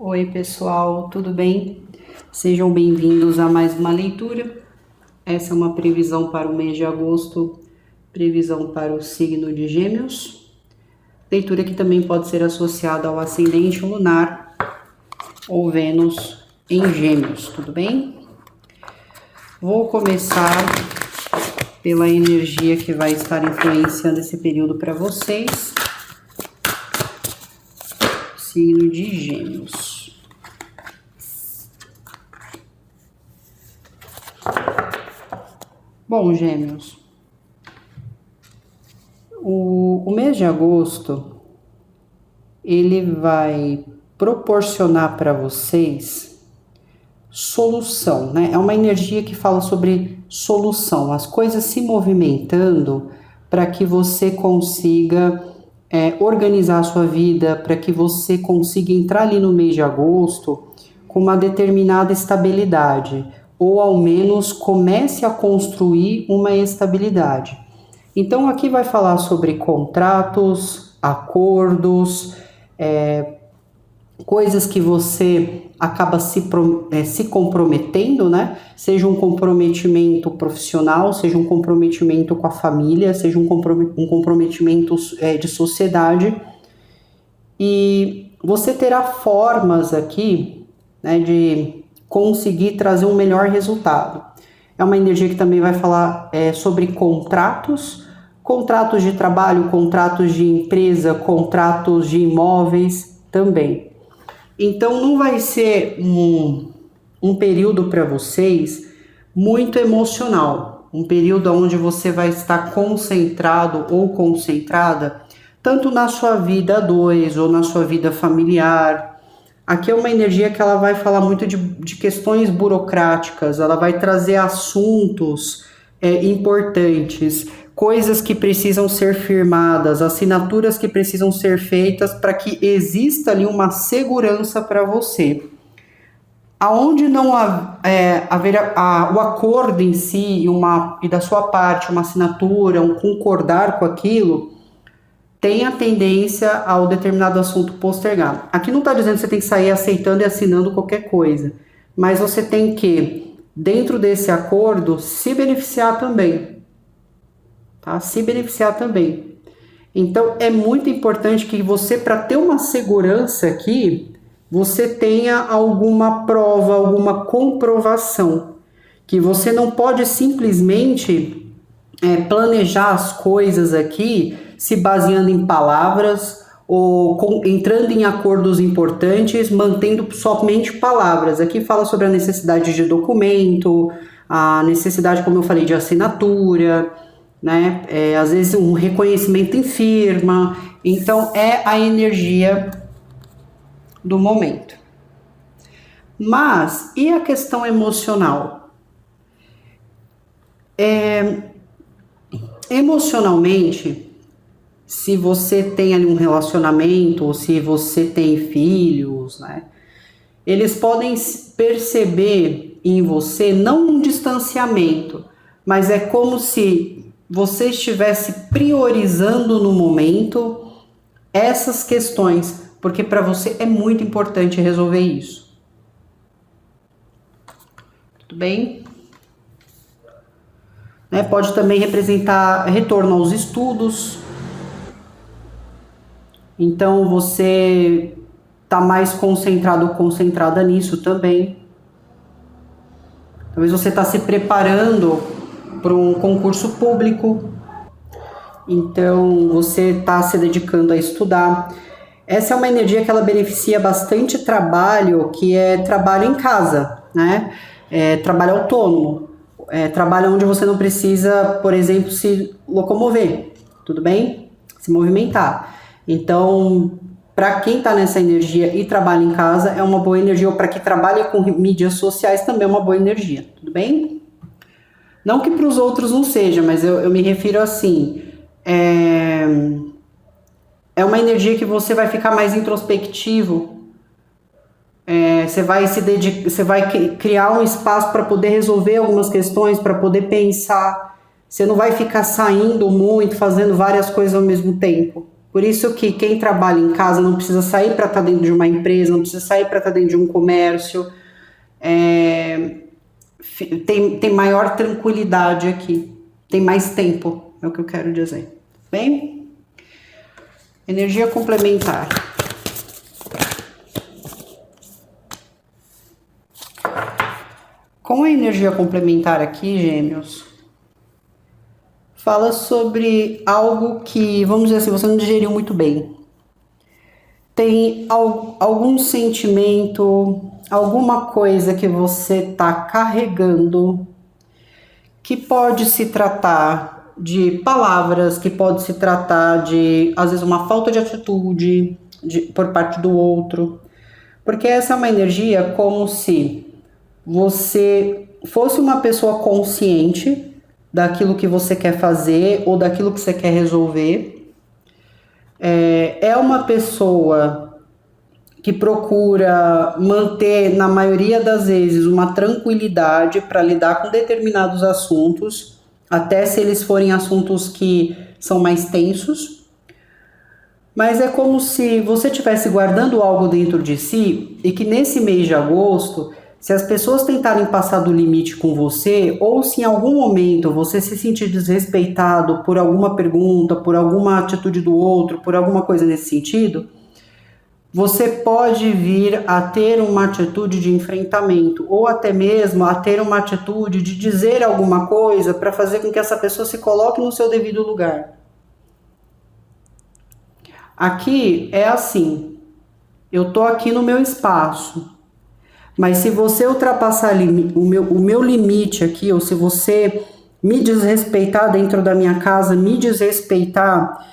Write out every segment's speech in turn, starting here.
Oi, pessoal, tudo bem? Sejam bem-vindos a mais uma leitura. Essa é uma previsão para o mês de agosto, previsão para o signo de Gêmeos. Leitura que também pode ser associada ao ascendente lunar ou Vênus em Gêmeos, tudo bem? Vou começar pela energia que vai estar influenciando esse período para vocês. Signo de Gêmeos. Bom, Gêmeos, o mês de agosto, ele vai proporcionar para vocês solução, né? É uma energia que fala sobre solução, as coisas se movimentando para que você consiga organizar a sua vida, para que você consiga entrar ali no mês de agosto com uma determinada estabilidade, ou ao menos comece a construir uma estabilidade. Então aqui vai falar sobre contratos, acordos, coisas que você acaba se comprometendo, né? Seja um comprometimento profissional, seja um comprometimento com a família, seja um comprometimento de sociedade. E você terá formas aqui, né, de conseguir trazer um melhor resultado. É uma energia que também vai falar sobre contratos de trabalho, contratos de empresa, contratos de imóveis também. Então não vai ser um período para vocês muito emocional, um período onde você vai estar concentrado ou concentrada tanto na sua vida a dois ou na sua vida familiar. Aqui é uma energia que ela vai falar muito de questões burocráticas, ela vai trazer assuntos importantes, coisas que precisam ser firmadas, assinaturas que precisam ser feitas para que exista ali uma segurança para você. Aonde não haver o acordo em si e da sua parte, uma assinatura, um concordar com aquilo, tem a tendência ao determinado assunto postergar. Aqui não está dizendo que você tem que sair aceitando e assinando qualquer coisa, mas você tem que, dentro desse acordo, se beneficiar também. Tá? Se beneficiar também. Então, é muito importante que você, para ter uma segurança aqui, você tenha alguma prova, alguma comprovação. Que você não pode simplesmente planejar as coisas aqui se baseando em palavras ou entrando em acordos importantes, mantendo somente palavras. Aqui fala sobre a necessidade de documento, a necessidade, como eu falei, de assinatura, né? Às vezes um reconhecimento em firma. Então é a energia do momento. Mas e a questão emocional? Emocionalmente, se você tem ali um relacionamento ou se você tem filhos, né? Eles podem perceber em você não um distanciamento, mas é como se você estivesse priorizando no momento essas questões, porque para você é muito importante resolver isso. Tudo bem? Pode também representar retorno aos estudos. Então você está mais concentrado ou concentrada nisso também. Talvez você está se preparando para um concurso público. Então você está se dedicando a estudar. Essa é uma energia que ela beneficia bastante trabalho, que é trabalho em casa, né? Trabalho autônomo. Trabalho onde você não precisa, por exemplo, se locomover, tudo bem? Se movimentar. Então, para quem está nessa energia e trabalha em casa, é uma boa energia, ou para quem trabalha com mídias sociais também é uma boa energia, tudo bem? Não que para os outros não seja, mas eu me refiro assim, é uma energia que você vai ficar mais introspectivo, você vai criar um espaço para poder resolver algumas questões, para poder pensar. Você não vai ficar saindo muito, fazendo várias coisas ao mesmo tempo. Por isso que quem trabalha em casa não precisa sair para estar dentro de uma empresa, não precisa sair para estar dentro de um comércio. Tem maior tranquilidade aqui, tem mais tempo, é o que eu quero dizer. Bem? Energia complementar. Com a energia complementar aqui, Gêmeos, fala sobre algo que, vamos dizer assim, você não digeriu muito bem. Tem algum sentimento, alguma coisa que você está carregando, que pode se tratar de palavras, que pode se tratar de, às vezes, uma falta de atitude por parte do outro. Porque essa é uma energia como se você fosse uma pessoa consciente daquilo que você quer fazer ou daquilo que você quer resolver. É uma pessoa que procura manter, na maioria das vezes, uma tranquilidade para lidar com determinados assuntos, até se eles forem assuntos que são mais tensos. Mas é como se você estivesse guardando algo dentro de si e que nesse mês de agosto, se as pessoas tentarem passar do limite com você, ou se em algum momento você se sentir desrespeitado por alguma pergunta, por alguma atitude do outro, por alguma coisa nesse sentido, você pode vir a ter uma atitude de enfrentamento, ou até mesmo a ter uma atitude de dizer alguma coisa para fazer com que essa pessoa se coloque no seu devido lugar. Aqui é assim, eu tô aqui no meu espaço, mas se você ultrapassar o meu limite aqui, ou se você me desrespeitar dentro da minha casa, me desrespeitar,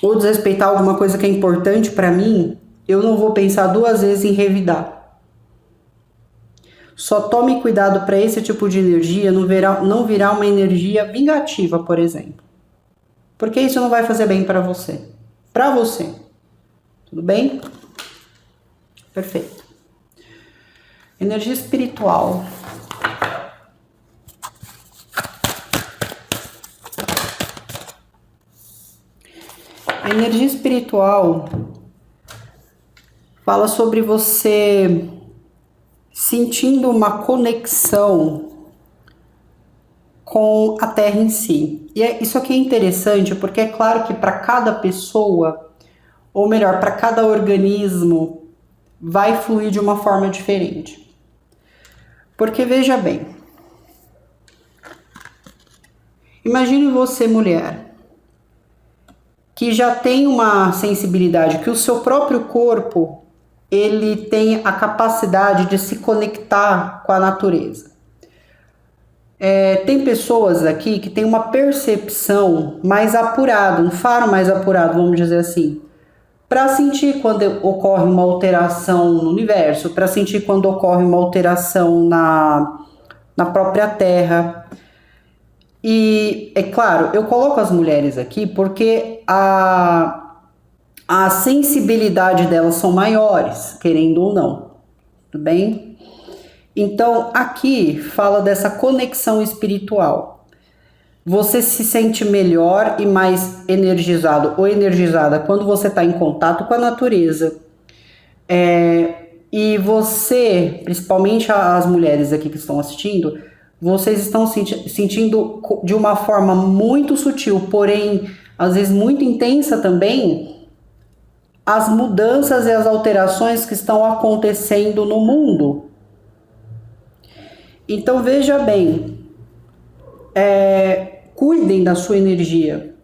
ou desrespeitar alguma coisa que é importante para mim, eu não vou pensar duas vezes em revidar. Só tome cuidado para esse tipo de energia não virar uma energia vingativa, por exemplo. Porque isso não vai fazer bem para você. Para você. Tudo bem? Perfeito. Energia espiritual. A energia espiritual fala sobre você sentindo uma conexão com a Terra em si. E isso aqui é interessante porque é claro que para cada pessoa, ou melhor, para cada organismo, vai fluir de uma forma diferente. Porque veja bem, imagine você, mulher, que já tem uma sensibilidade, que o seu próprio corpo, ele tem a capacidade de se conectar com a natureza. Tem pessoas aqui que têm uma percepção mais apurada, um faro mais apurado, vamos dizer assim, para sentir quando ocorre uma alteração no universo, para sentir quando ocorre uma alteração na própria Terra. E, é claro, eu coloco as mulheres aqui porque a sensibilidade delas são maiores, querendo ou não, tudo bem? Então, aqui fala dessa conexão espiritual. Você se sente melhor e mais energizado ou energizada quando você está em contato com a natureza. E você, principalmente as mulheres aqui que estão assistindo, vocês estão sentindo de uma forma muito sutil, porém, às vezes muito intensa também, as mudanças e as alterações que estão acontecendo no mundo. Então, veja bem, cuidem da sua energia.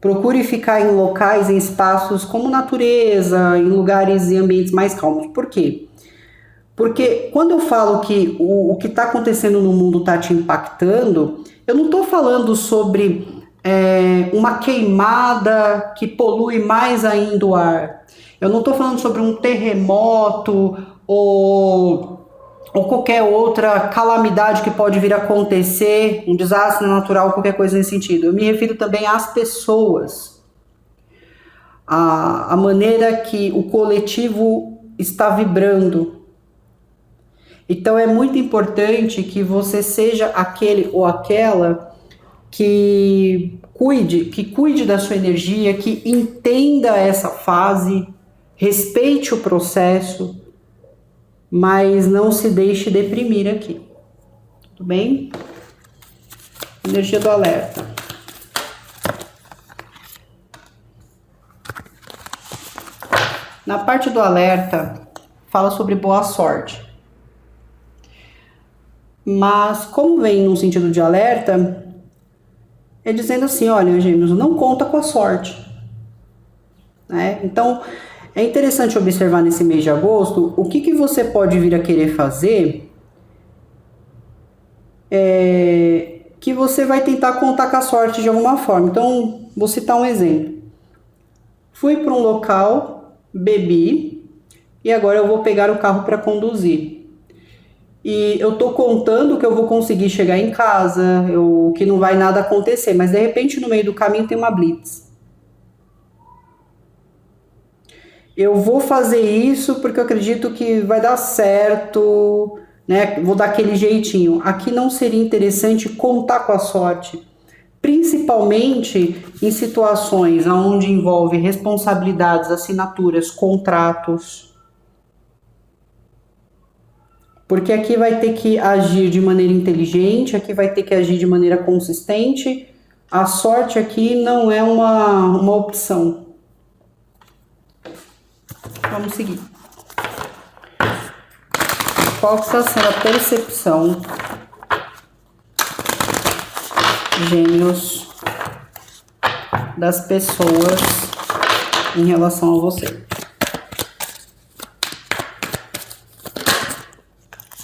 Procure ficar em locais, em espaços como natureza, em lugares e ambientes mais calmos. Por quê? Porque quando eu falo que o que está acontecendo no mundo está te impactando, eu não estou falando sobre uma queimada que polui mais ainda o ar. Eu não estou falando sobre um terremoto ou qualquer outra calamidade que pode vir a acontecer, um desastre natural, qualquer coisa nesse sentido. Eu me refiro também às pessoas, a maneira que o coletivo está vibrando. Então é muito importante que você seja aquele ou aquela que cuide da sua energia, que entenda essa fase, respeite o processo, mas não se deixe deprimir aqui. Tudo bem? Energia do alerta. Na parte do alerta, fala sobre boa sorte. Mas, como vem no sentido de alerta, é dizendo assim, olha, Gêmeos, não conta com a sorte. Né? Então, é interessante observar nesse mês de agosto o que você pode vir a querer fazer que você vai tentar contar com a sorte de alguma forma. Então, vou citar um exemplo. Fui para um local, bebi, e agora eu vou pegar o carro para conduzir. E eu tô contando que eu vou conseguir chegar em casa, que não vai nada acontecer, mas de repente no meio do caminho tem uma blitz. Eu vou fazer isso porque eu acredito que vai dar certo, né? Vou dar aquele jeitinho. Aqui não seria interessante contar com a sorte, principalmente em situações onde envolve responsabilidades, assinaturas, contratos. Porque aqui vai ter que agir de maneira inteligente, aqui vai ter que agir de maneira consistente. A sorte aqui não é uma opção. Vamos seguir. Qual que está sendo a percepção, Gêmeos, das pessoas em relação a você?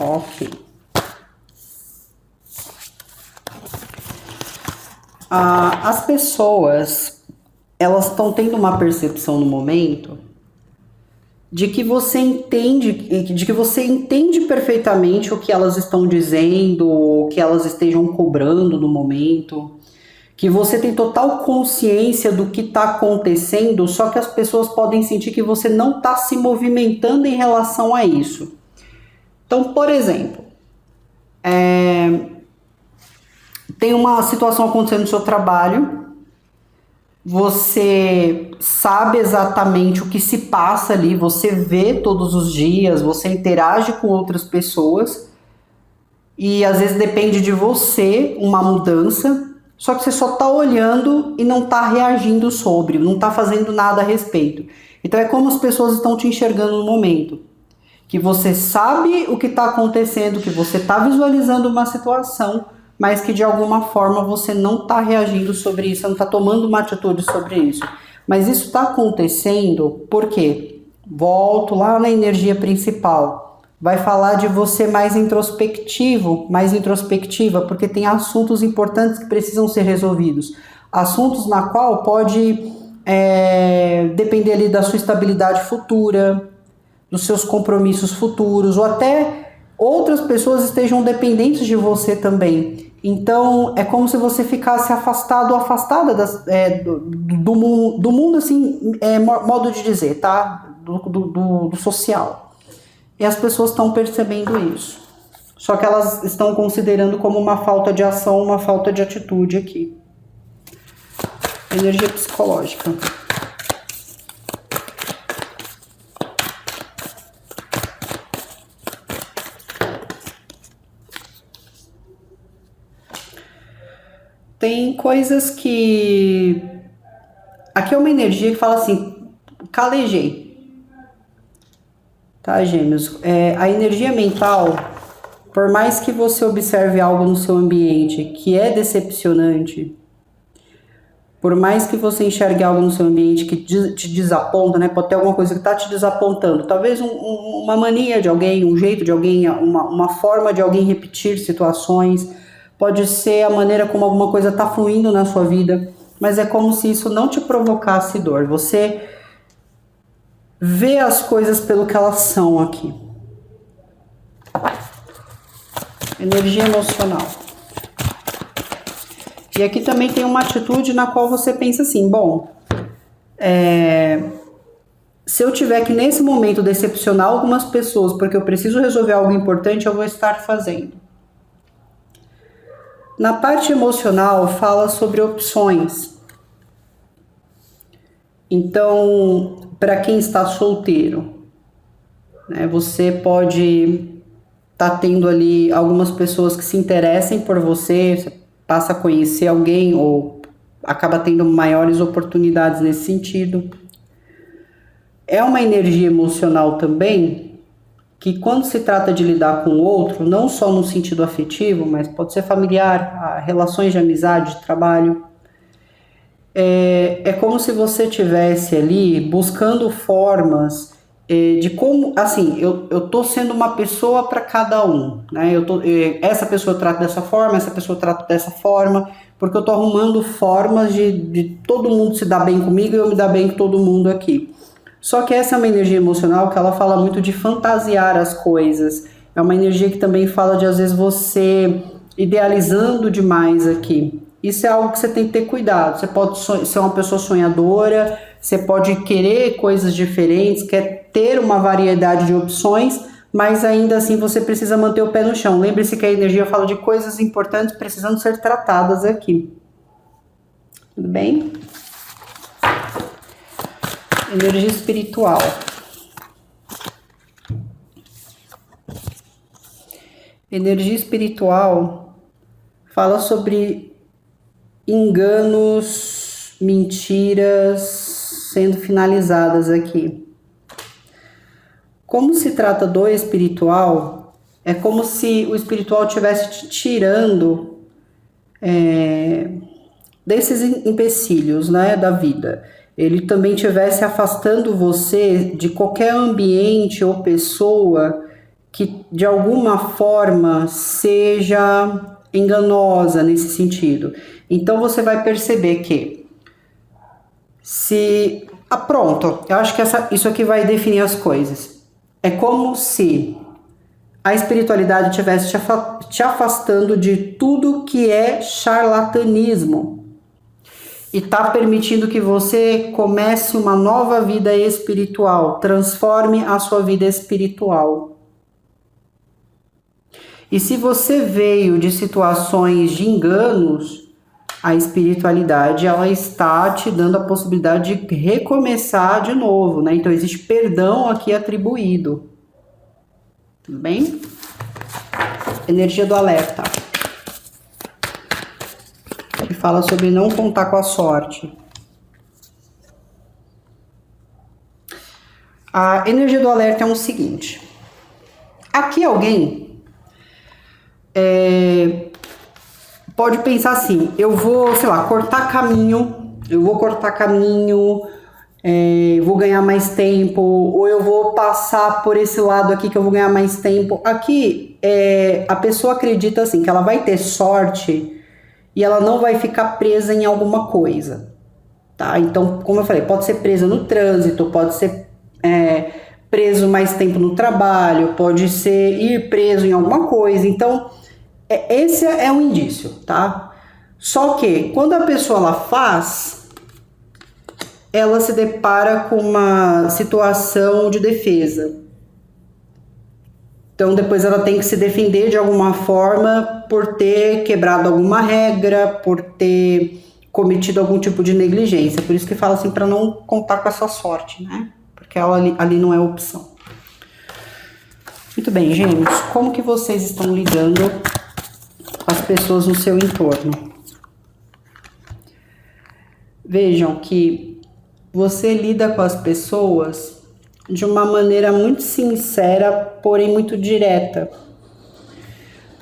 Ok. As pessoas, elas estão tendo uma percepção no momento de que você entende perfeitamente o que elas estão dizendo, o que elas estejam cobrando no momento, que você tem total consciência do que está acontecendo, só que as pessoas podem sentir que você não está se movimentando em relação a isso. Então, por exemplo, tem uma situação acontecendo no seu trabalho, você sabe exatamente o que se passa ali, você vê todos os dias, você interage com outras pessoas e às vezes depende de você uma mudança, só que você só está olhando e não está reagindo sobre, não está fazendo nada a respeito. Então é como as pessoas estão te enxergando no momento. Que você sabe o que está acontecendo, que você está visualizando uma situação, mas que de alguma forma você não está reagindo sobre isso, não está tomando uma atitude sobre isso. Mas isso está acontecendo porque, volto lá na energia principal, vai falar de você mais introspectivo, mais introspectiva, porque tem assuntos importantes que precisam ser resolvidos. Assuntos na qual pode depender ali da sua estabilidade futura, dos seus compromissos futuros, ou até outras pessoas estejam dependentes de você também. Então, é como se você ficasse afastado ou afastada do mundo, assim, modo de dizer, tá? Do social. E as pessoas estão percebendo isso. Só que elas estão considerando como uma falta de ação, uma falta de atitude aqui. Energia psicológica. Tem coisas que... Aqui é uma energia que fala assim, calejei. Tá, Gêmeos? A energia mental, por mais que você observe algo no seu ambiente que é decepcionante, por mais que você enxergue algo no seu ambiente que te desaponta, né? Pode ter alguma coisa que está te desapontando. Talvez uma mania de alguém, um jeito de alguém, uma forma de alguém repetir situações. Pode ser a maneira como alguma coisa está fluindo na sua vida, mas é como se isso não te provocasse dor. Você vê as coisas pelo que elas são aqui. Energia emocional. E aqui também tem uma atitude na qual você pensa assim, bom, se eu tiver que nesse momento decepcionar algumas pessoas porque eu preciso resolver algo importante, eu vou estar fazendo. Na parte emocional, fala sobre opções. Então, para quem está solteiro, né, você pode estar tendo ali algumas pessoas que se interessem por você, você passa a conhecer alguém ou acaba tendo maiores oportunidades nesse sentido. É uma energia emocional também, que quando se trata de lidar com o outro, não só no sentido afetivo, mas pode ser familiar, relações de amizade, de trabalho, é como se você tivesse ali buscando formas de como, assim, eu tô sendo uma pessoa para cada um, né? Essa pessoa trata dessa forma, essa pessoa trata dessa forma, porque eu tô arrumando formas de todo mundo se dar bem comigo e eu me dar bem com todo mundo aqui. Só que essa é uma energia emocional que ela fala muito de fantasiar as coisas. É uma energia que também fala de, às vezes, você idealizando demais aqui. Isso é algo que você tem que ter cuidado. Você pode ser uma pessoa sonhadora, você pode querer coisas diferentes, quer ter uma variedade de opções, mas ainda assim você precisa manter o pé no chão. Lembre-se que a energia fala de coisas importantes precisando ser tratadas aqui. Tudo bem? Energia espiritual. Energia espiritual fala sobre enganos, mentiras sendo finalizadas aqui. Como se trata do espiritual, é como se o espiritual estivesse te tirando desses empecilhos, né, da vida. Ele também estivesse afastando você de qualquer ambiente ou pessoa que de alguma forma seja enganosa nesse sentido. Então você vai perceber que se... pronto, eu acho que isso aqui vai definir as coisas. É como se a espiritualidade estivesse te afastando de tudo que é charlatanismo. E está permitindo que você comece uma nova vida espiritual, transforme a sua vida espiritual. E se você veio de situações de enganos, a espiritualidade ela está te dando a possibilidade de recomeçar de novo, né? Então existe perdão aqui atribuído. Tudo bem? Energia do alerta. Que fala sobre não contar com a sorte. A energia do alerta é o seguinte. Aqui alguém pode pensar assim, eu vou, sei lá, cortar caminho, vou ganhar mais tempo, ou eu vou passar por esse lado aqui que eu vou ganhar mais tempo. Aqui, a pessoa acredita assim, que ela vai ter sorte e ela não vai ficar presa em alguma coisa, tá? Então, como eu falei, pode ser presa no trânsito, pode ser preso mais tempo no trabalho, pode ser ir preso em alguma coisa. Então, esse é um indício, tá? Só que quando a pessoa ela faz, ela se depara com uma situação de defesa. Então depois ela tem que se defender de alguma forma por ter quebrado alguma regra, por ter cometido algum tipo de negligência. Por isso que fala assim, para não contar com essa sorte, né? Porque ela ali não é opção. Muito bem, gêmeos, como que vocês estão lidando com as pessoas no seu entorno? Vejam que você lida com as pessoas de uma maneira muito sincera, porém muito direta.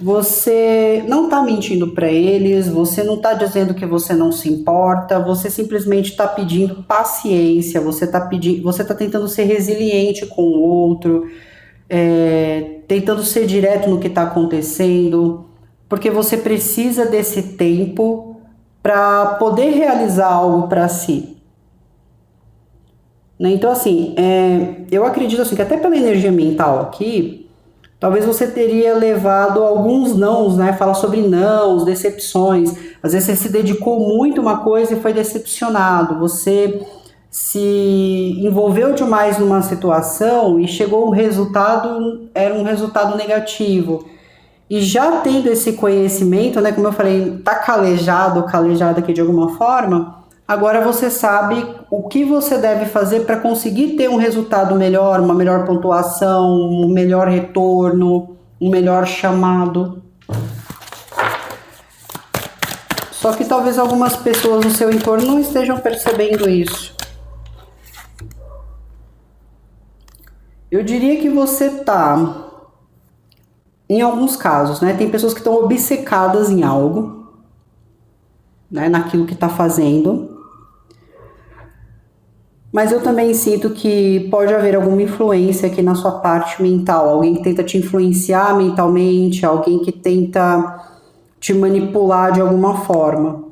Você não está mentindo para eles, você não está dizendo que você não se importa, você simplesmente está pedindo paciência, você está tentando ser resiliente com o outro, tentando ser direto no que está acontecendo, porque você precisa desse tempo para poder realizar algo para si. Então, assim, eu acredito assim, que até pela energia mental aqui, talvez você teria levado alguns nãos, né? Fala sobre nãos, decepções. Às vezes você se dedicou muito a uma coisa e foi decepcionado. Você se envolveu demais numa situação e chegou um resultado, era um resultado negativo. E já tendo esse conhecimento, né, como eu falei, tá calejado ou calejada aqui de alguma forma, agora você sabe o que você deve fazer para conseguir ter um resultado melhor, uma melhor pontuação, um melhor retorno, um melhor chamado. Só que talvez algumas pessoas no seu entorno não estejam percebendo isso. Eu diria que você tá, em alguns casos, né? Tem pessoas que estão obcecadas em algo, né? Naquilo que está fazendo. Mas eu também sinto que pode haver alguma influência aqui na sua parte mental. Alguém que tenta te influenciar mentalmente, alguém que tenta te manipular de alguma forma.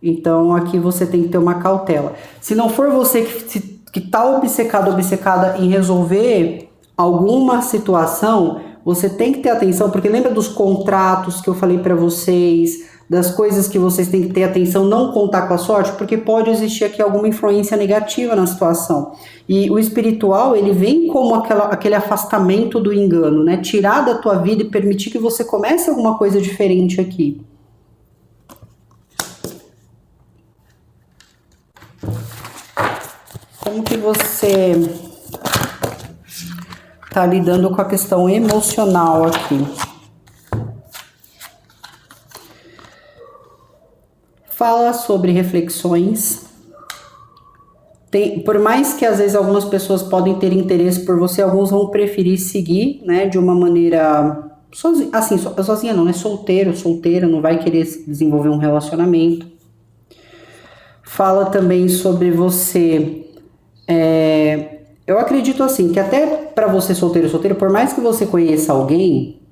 Então aqui você tem que ter uma cautela. Se não for você que está obcecado, obcecada em resolver alguma situação, você tem que ter atenção, porque lembra dos contratos que eu falei para vocês, das coisas que vocês têm que ter atenção, não contar com a sorte, porque pode existir aqui alguma influência negativa na situação. E o espiritual, ele vem como aquele afastamento do engano, né? Tirar da tua vida e permitir que você comece alguma coisa diferente aqui. Como que você tá lidando com a questão emocional aqui? Fala sobre reflexões. Por mais que às vezes algumas pessoas podem ter interesse por você, alguns vão preferir seguir, né, de uma maneira sozinha, assim, sozinha não, né, solteira, não vai querer desenvolver um relacionamento. Fala também sobre você. Eu acredito assim, que até para você solteiro, por mais que você conheça alguém,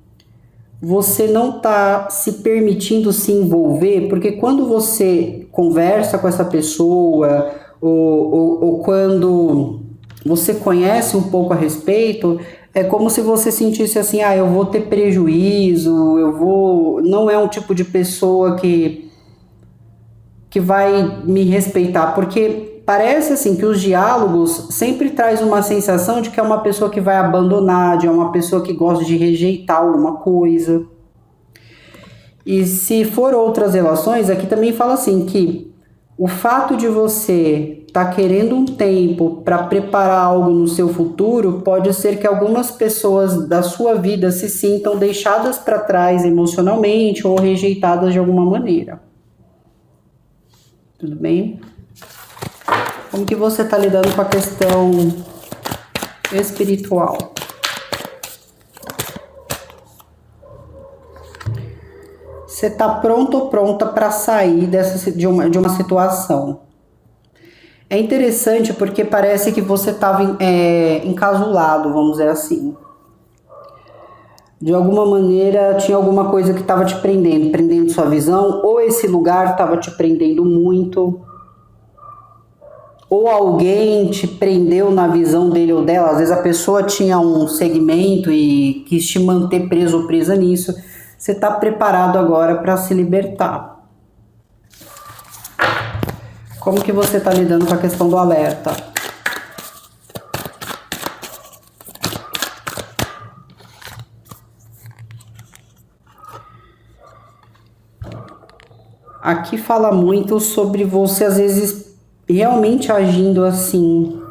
você não tá se permitindo se envolver, porque quando você conversa com essa pessoa, ou quando você conhece um pouco a respeito, é como se você sentisse assim, eu vou ter prejuízo, não é um tipo de pessoa que vai me respeitar, porque parece assim que os diálogos sempre traz uma sensação de que é uma pessoa que vai abandonar, de uma pessoa que gosta de rejeitar alguma coisa. E se for outras relações, aqui também fala assim que o fato de você estar querendo um tempo para preparar algo no seu futuro, pode ser que algumas pessoas da sua vida se sintam deixadas para trás emocionalmente ou rejeitadas de alguma maneira. Tudo bem? Como que você está lidando com a questão espiritual? Você está pronto ou pronta para sair de uma situação? É interessante porque parece que você estava encasulado, vamos dizer assim. De alguma maneira tinha alguma coisa que estava te prendendo sua visão, ou esse lugar estava te prendendo muito, ou alguém te prendeu na visão dele ou dela. Às vezes a pessoa tinha um segmento e quis te manter preso ou presa nisso. Você está preparado agora para se libertar. Como que você está lidando com a questão do alerta? Aqui fala muito sobre você, às vezes, realmente agindo assim.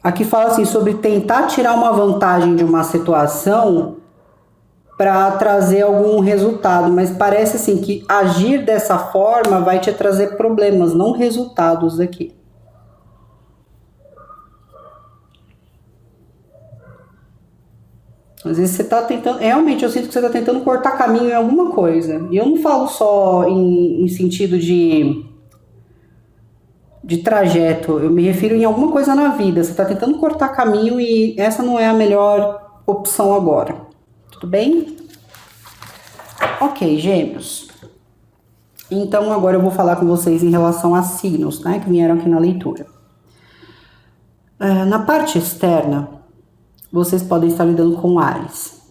Aqui fala assim sobre tentar tirar uma vantagem de uma situação para trazer algum resultado, mas parece assim que agir dessa forma vai te trazer problemas, não resultados aqui. Às vezes você está tentando, realmente eu sinto que você está tentando cortar caminho em alguma coisa. E eu não falo só em sentido de trajeto, eu me refiro em alguma coisa na vida. Você está tentando cortar caminho e essa não é a melhor opção agora. Tudo bem? Ok, gêmeos. Então agora eu vou falar com vocês em relação a signos, né, que vieram aqui na leitura. Na parte externa, vocês podem estar lidando com Áries.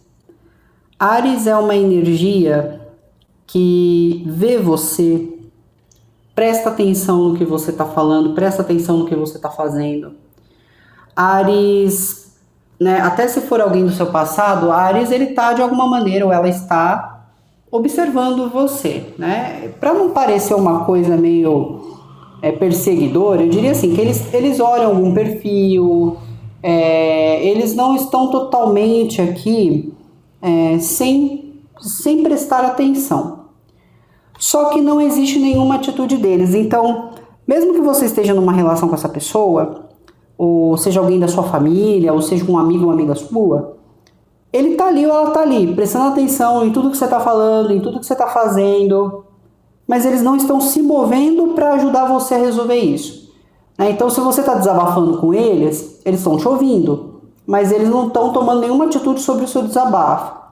Áries é uma energia que vê você, presta atenção no que você está falando, presta atenção no que você está fazendo. Áries né, até se for alguém do seu passado, Áries, ele tá de alguma maneira, ou ela está observando você, né? Para não parecer uma coisa meio perseguidora, eu diria assim, que eles olham algum perfil, eles não estão totalmente aqui sem prestar atenção. Só que não existe nenhuma atitude deles. Então, mesmo que você esteja numa relação com essa pessoa, ou seja alguém da sua família, ou seja um amigo ou uma amiga sua, ele tá ali ou ela tá ali, prestando atenção em tudo que você tá falando, em tudo que você tá fazendo, mas eles não estão se movendo para ajudar você a resolver isso. Então, se você está desabafando com eles estão te ouvindo, mas eles não estão tomando nenhuma atitude sobre o seu desabafo.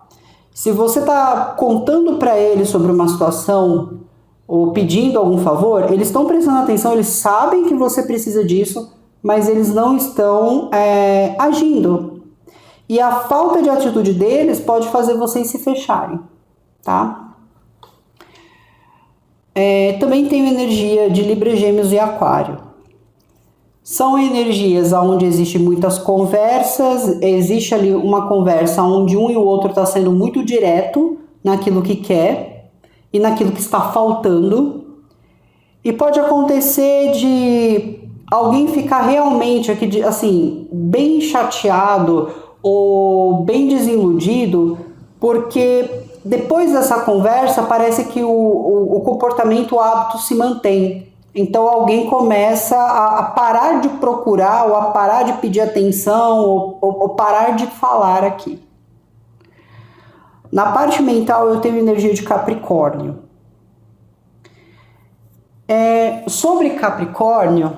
Se você está contando para eles sobre uma situação ou pedindo algum favor, eles estão prestando atenção, eles sabem que você precisa disso, mas eles não estão agindo. E a falta de atitude deles pode fazer vocês se fecharem, tá? Também tem energia de Libra, Gêmeos e Aquário. São energias onde existem muitas conversas, existe ali uma conversa onde um e o outro está sendo muito direto naquilo que quer e naquilo que está faltando. E pode acontecer de alguém ficar realmente aqui, assim, bem chateado ou bem desiludido, porque depois dessa conversa parece que o comportamento, o hábito se mantém. Então alguém começa a parar de procurar, ou a parar de pedir atenção, ou parar de falar aqui. Na parte mental eu tenho energia de Capricórnio. Sobre Capricórnio,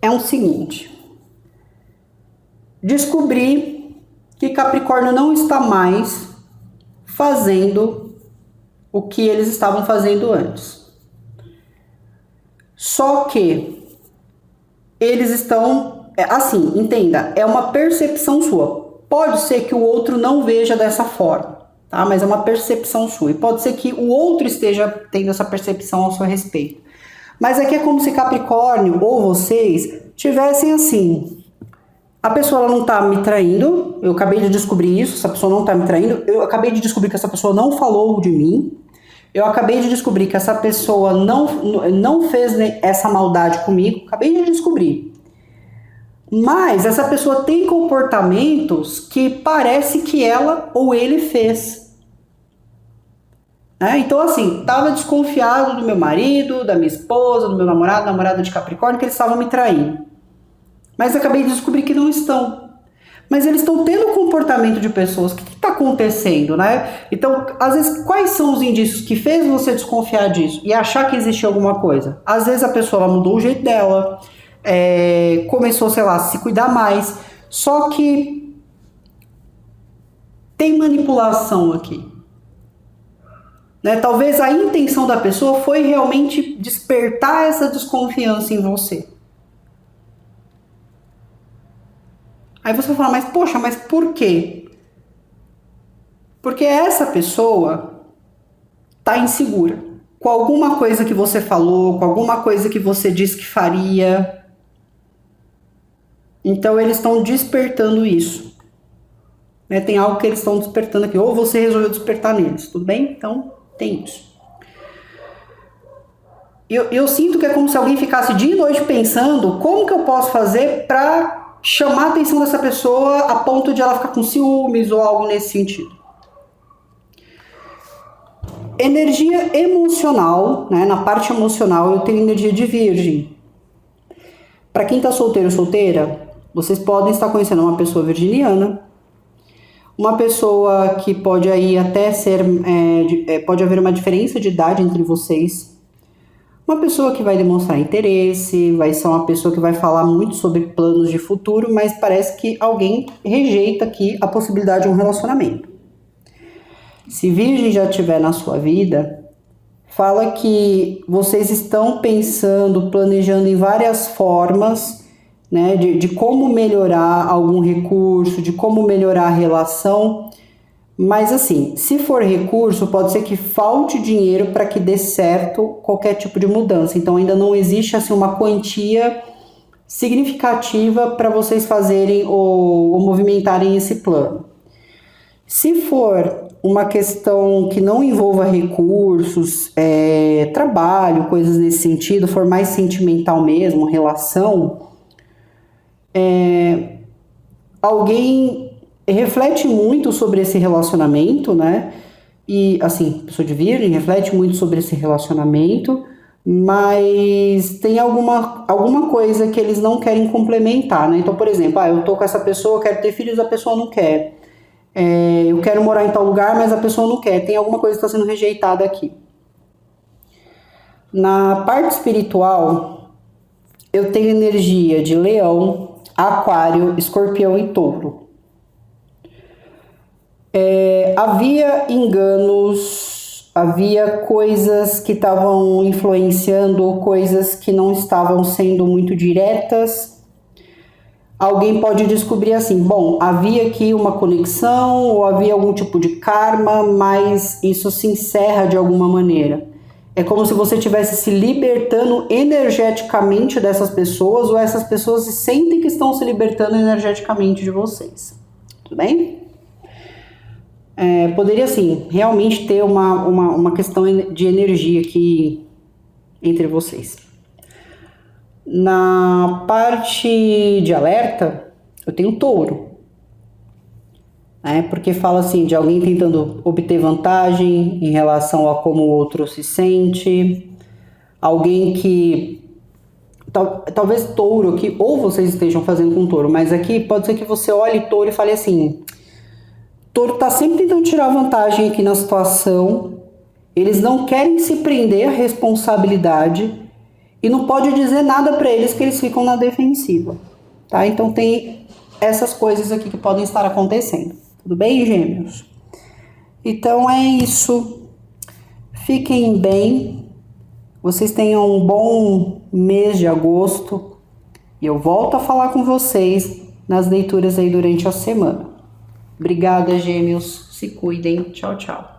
é o seguinte: descobri que Capricórnio não está mais fazendo o que eles estavam fazendo antes. Só que eles estão, assim, entenda, é uma percepção sua. Pode ser que o outro não veja dessa forma, tá? Mas é uma percepção sua. E pode ser que o outro esteja tendo essa percepção ao seu respeito. Mas aqui é como se Capricórnio ou vocês tivessem assim: a pessoa ela não tá me traindo, eu acabei de descobrir isso, essa pessoa não tá me traindo, eu acabei de descobrir que essa pessoa não falou de mim, eu acabei de descobrir que essa pessoa não fez essa maldade comigo, acabei de descobrir. Mas essa pessoa tem comportamentos que parece que ela ou ele fez. Então, assim, estava desconfiado do meu marido, da minha esposa, do meu namorado, namorada de Capricórnio, que eles estavam me traindo. Mas acabei de descobrir que não estão. Mas eles estão tendo comportamento de pessoas. O que está acontecendo, né? Então, às vezes, quais são os indícios que fez você desconfiar disso e achar que existia alguma coisa? Às vezes a pessoa ela mudou o jeito dela, começou, sei lá, a se cuidar mais. Só que tem manipulação aqui. Talvez a intenção da pessoa foi realmente despertar essa desconfiança em você. Aí você vai falar, mas poxa, mas por quê? Porque essa pessoa tá insegura com alguma coisa que você falou, com alguma coisa que você disse que faria. Então eles estão despertando isso. Tem algo que eles estão despertando aqui. Ou você resolveu despertar neles, tudo bem? Então tem isso. Eu sinto que é como se alguém ficasse dia e noite pensando como que eu posso fazer para chamar a atenção dessa pessoa a ponto de ela ficar com ciúmes ou algo nesse sentido. Energia emocional, na parte emocional eu tenho energia de Virgem. Para quem está solteiro ou solteira, vocês podem estar conhecendo uma pessoa virginiana, uma pessoa que pode aí até ser, pode haver uma diferença de idade entre vocês. Uma pessoa que vai demonstrar interesse, vai ser uma pessoa que vai falar muito sobre planos de futuro, mas parece que alguém rejeita aqui a possibilidade de um relacionamento. Se Virgem já estiver na sua vida, fala que vocês estão pensando, planejando em várias formas, de como melhorar algum recurso, de como melhorar a relação. Mas assim, se for recurso, pode ser que falte dinheiro para que dê certo qualquer tipo de mudança. Então ainda não existe assim uma quantia significativa para vocês fazerem ou movimentarem esse plano. Se for uma questão que não envolva recursos, trabalho, coisas nesse sentido, for mais sentimental mesmo, relação, alguém reflete muito sobre esse relacionamento, né? E, assim, pessoa de Virgem reflete muito sobre esse relacionamento, mas tem alguma coisa que eles não querem complementar, né? Então, por exemplo, eu tô com essa pessoa, quero ter filhos, a pessoa não quer. Eu quero morar em tal lugar, mas a pessoa não quer. Tem alguma coisa que está sendo rejeitada aqui. Na parte espiritual, eu tenho energia de Leão, Aquário, Escorpião e Touro. Havia enganos, havia coisas que estavam influenciando, coisas que não estavam sendo muito diretas. Alguém pode descobrir assim, bom, havia aqui uma conexão ou havia algum tipo de karma, mas isso se encerra de alguma maneira. É como se você estivesse se libertando energeticamente dessas pessoas, ou essas pessoas sentem que estão se libertando energeticamente de vocês. Tudo bem? Poderia, assim, realmente ter uma questão de energia aqui entre vocês. Na parte de alerta, eu tenho Touro. Porque fala assim, de alguém tentando obter vantagem em relação a como o outro se sente. Alguém que... Talvez Touro aqui, ou vocês estejam fazendo com Touro, mas aqui pode ser que você olhe Touro e fale assim... Touro está sempre tentando tirar vantagem aqui na situação, eles não querem se prender à responsabilidade e não pode dizer nada para eles que eles ficam na defensiva, tá? Então tem essas coisas aqui que podem estar acontecendo. Tudo bem, Gêmeos? Então é isso. Fiquem bem. Vocês tenham um bom mês de agosto e eu volto a falar com vocês nas leituras aí durante a semana. Obrigada, Gêmeos. Se cuidem. Tchau, tchau.